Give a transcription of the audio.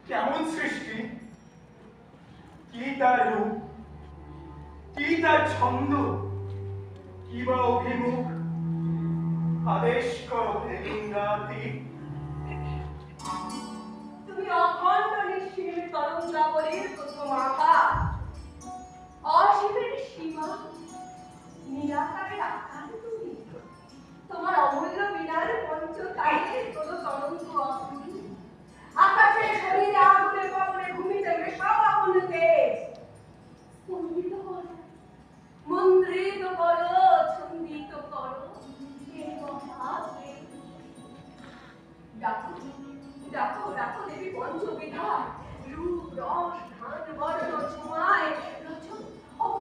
কেমন সৃষ্টি, কি তার রূপ, কি তার ছন্দ, কি বা অভিমুখ, আদেশ করো হে ইন্দ্রাতি। তুমি অখণ্ড নিঃসীম তরঙ্গাবলীর প্রথম আঘাত, অসীমের সীমা, নিরাকারের আকার তুমি। তোমার অমূল্য বীণার পঞ্চতাইয়ের কোনো তরঙ্গ অগ্নি, আকাশে শরীরে আগুনে পবনে ভূমিতে মেশাও আগুন তেজ। স্পন্দিত করো, মন্ত্রিত করো, ছন্দিত করো হে মহাদেব। ডাকো ডাকো ডাকো দেবী পঞ্চবিধা, রূপ রস ধান বর্ণ ছোঁয়ায়